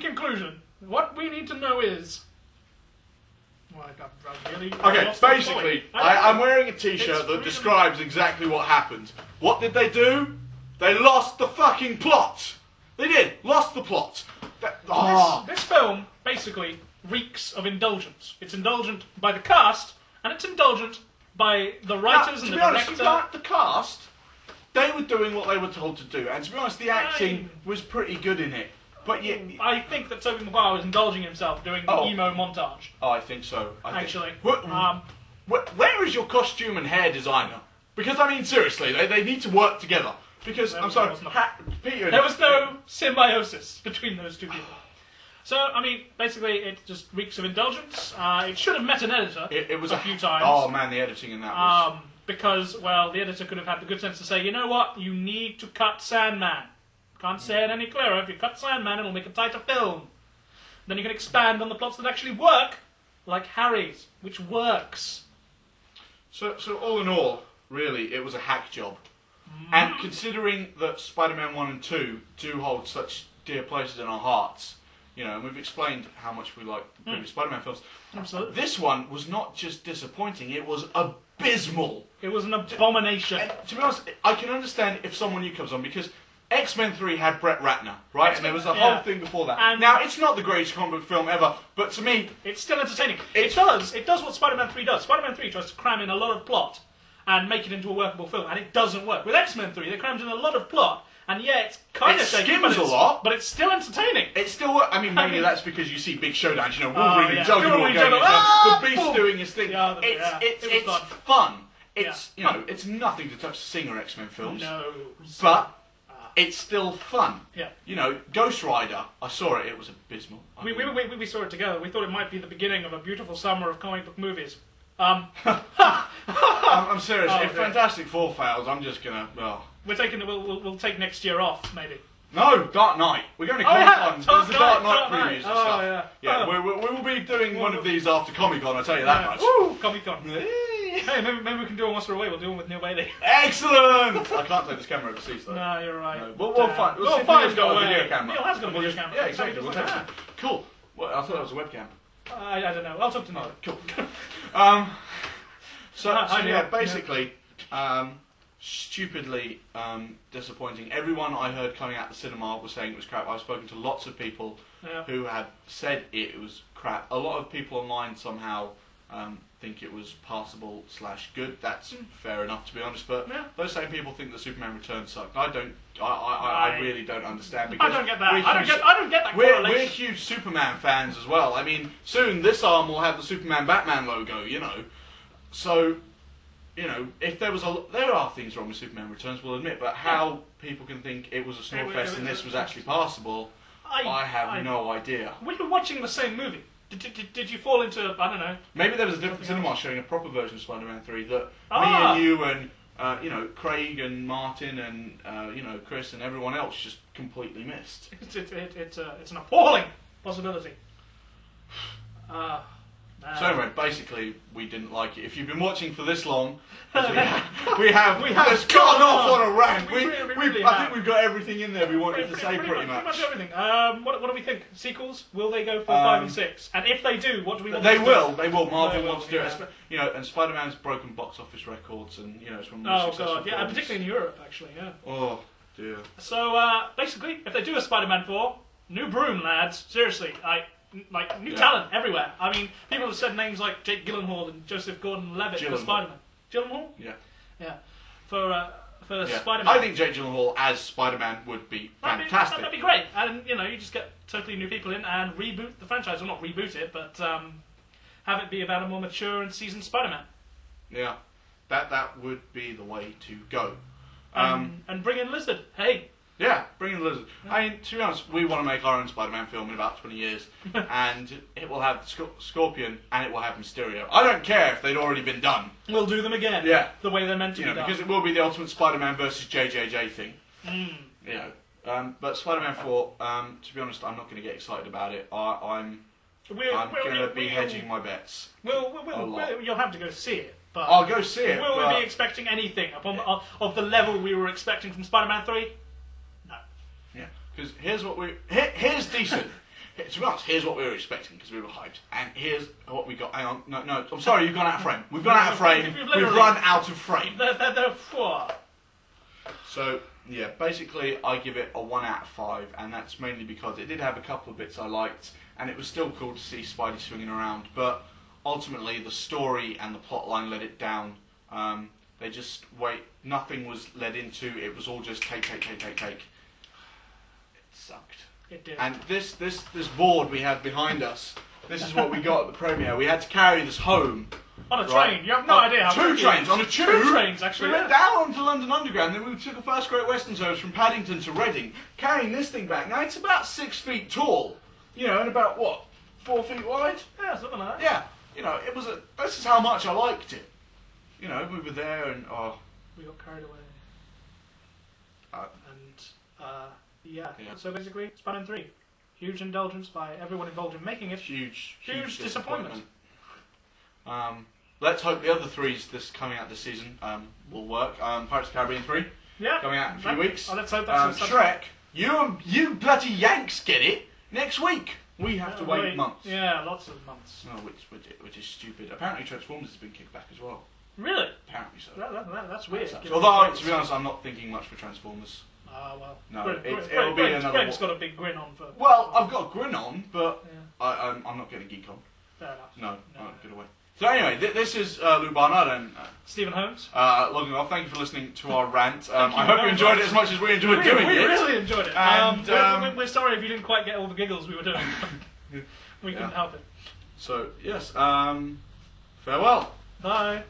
conclusion, what we need to know is... Well, I really Okay, basically, I'm wearing a t-shirt that describes exactly what happened. What did they do? They lost the fucking plot! They did! Lost the plot! This film, basically, reeks of indulgence. It's indulgent by the cast, and it's indulgent by the writers and the director. To be honest, the cast, they were doing what they were told to do, and to be honest, the acting was pretty good in it. But yeah, I think that Tobey Maguire was indulging himself doing the emo montage. Oh, I think so. Actually. Where is your costume and hair designer? Because, I mean, seriously, they need to work together. Because, I'm sorry, Peter... There was no symbiosis between those two people. So, I mean, basically, it just reeks of indulgence. It should have met an editor it was a few times. Oh, man, the editing in that was... Because, well, the editor could have had the good sense to say, you know what, you need to cut Sandman. Can't say it any clearer. If you cut Sandman, it'll make a tighter film. Then you can expand on the plots that actually work, like Harry's, which works. So all in all, really, it was a hack job. And considering that Spider-Man 1 and 2 do hold such dear places in our hearts, you know, and we've explained how much we like the previous Spider-Man films. Absolutely. This one was not just disappointing, it was abysmal. It was an abomination. To be honest, I can understand if someone new comes on, because X-Men 3 had Brett Ratner, right? And there was a whole thing before that. And now, it's not the greatest comic book film ever, but to me... It's still entertaining. It does what Spider-Man 3 does. Spider-Man 3 tries to cram in a lot of plot and make it into a workable film, and it doesn't work. With X-Men 3, they crammed in a lot of plot, and yeah, it's kind of shaky, skims a lot, but it's still entertaining. It's still... I mean, maybe that's because you see big showdowns, you know, Wolverine and Juggernaut going, the Beast doing his thing. It's fun. It's, you know, it's nothing to touch the Singer X-Men films. No. But... it's still fun. Yeah. You know, Ghost Rider, I saw it, it was abysmal. We saw it together. We thought it might be the beginning of a beautiful summer of comic book movies. I'm serious. If Fantastic Four fails, I'm just gonna... Oh. We'll take next year off, maybe. No, Dark Knight. We're going to Comic-Con. There's the Dark Knight previews and stuff. Yeah. Yeah, we will be doing one of these after Comic-Con, I'll tell you that much. Woo! Comic-Con. Hey, maybe we can do one once we're away. We'll do one with Neil Bailey. Excellent! I can't take this camera overseas, though. No, you're right. No, we'll find... We'll find Neil's got a video camera. Neil has got a video camera. Yeah, exactly. We'll take it. Cool. Well, I thought that was a webcam. I don't know. I'll talk to Neil. Cool. So yeah, basically, stupidly disappointing. Everyone I heard coming out the cinema was saying it was crap. I've spoken to lots of people who have said it was crap. A lot of people online somehow think it was passable / good. That's fair enough, to be honest. But those same people think that Superman Returns sucked. I don't. I really don't understand. Because I don't get that. I don't get that correlation. We're huge Superman fans as well. I mean, soon this arm will have the Superman Batman logo. You know, so. You know, if there are things wrong with Superman Returns, we'll admit, but how people can think it was a snorefest and this was actually passable, I have no idea. We were watching the same movie. Did you fall into, I don't know... Maybe there was a different cinema showing a proper version of Spider-Man 3 that me and you and, you know, Craig and Martin and, you know, Chris and everyone else just completely missed. It's an appalling possibility. So anyway, basically, we didn't like it. If you've been watching for this long, we have just gone off on a rant. I think we've got everything in there we wanted to say pretty much. Pretty much everything. What do we think? Sequels? Will they go for 5 and 6? And if they do, what do we want They to will. They will. Marvel wants to do it. You know, and Spider-Man's broken box office records, and you know, it's one of the most successful films. Particularly in Europe, actually. Yeah. Oh dear. So basically, if they do a Spider-Man 4, new broom, lads. Seriously, new talent everywhere. I mean, people have said names like Jake Gyllenhaal and Joseph Gordon-Levitt for Spider-Man. Gyllenhaal? Yeah. Yeah. For Spider-Man. I think Jake Gyllenhaal as Spider-Man would be fantastic. That'd be great. And, you know, you just get totally new people in and reboot the franchise. Well, not reboot it, but have it be about a more mature and seasoned Spider-Man. Yeah. That would be the way to go. And bring in Lizard. Hey. Yeah, bring in the Lizard. I mean, to be honest, we want to make our own Spider-Man film in about 20 years, and it will have Scorpion and it will have Mysterio. I don't care if they'd already been done. We'll do them again. Yeah, the way they're meant to be done. Because it will be the ultimate Spider-Man versus JJJ thing. You know, but Spider-Man 4. To be honest, I'm not going to get excited about it. I'm going to be hedging my bets. You'll have to go see it. But I'll go see it. Will we be expecting anything of the level we were expecting from Spider-Man 3? Yeah, because here's what here's decent. to be honest, here's what we were expecting because we were hyped, and here's what we got. Hang on, no, I'm sorry, you've gone out of frame. We've gone out of frame. We've run out of frame. So yeah, basically, I give it a 1 out of 5, and that's mainly because it did have a couple of bits I liked, and it was still cool to see Spidey swinging around, but ultimately the story and the plot line let it down. They just nothing was led into. It was all just take. It sucked. It did. And this board we have behind us, this is what we got at the premiere. We had to carry this home. On a train. You have no idea how 2 trains. On a tube. 2 trains, actually. We went down onto London Underground, then we took a first Great Western service from Paddington to Reading, carrying this thing back. Now, it's about 6 feet tall, you know, and about, what, 4 feet wide? Yeah, something like that. Yeah. You know, this is how much I liked it. You know, we were there and, we got carried away. Yeah. So basically, Spider-Man 3. Huge indulgence by everyone involved in making it. Huge disappointment. Let's hope the other 3s coming out this season will work. Pirates of the Caribbean 3, coming out in a few weeks. Let's hope that's Shrek, you bloody Yanks get it next week. We have to wait months. Yeah, lots of months. Oh, which is stupid. Apparently Transformers has been kicked back as well. Really? Apparently so. That's weird. Although, to be honest, I'm not thinking much for Transformers. Well. No, it'll be another... Greg's got a big grin on for... Well, I've got a grin on, but I'm not getting a geek on. Fair enough. No, get away. So anyway, this is Lou Barnard and... Stephen Holmes. Logging off. Thank you for listening to our rant. I hope you enjoyed it as much as we enjoyed doing it. We really enjoyed it. And, we're sorry if you didn't quite get all the giggles we were doing. We couldn't help it. So, yes, farewell. Bye.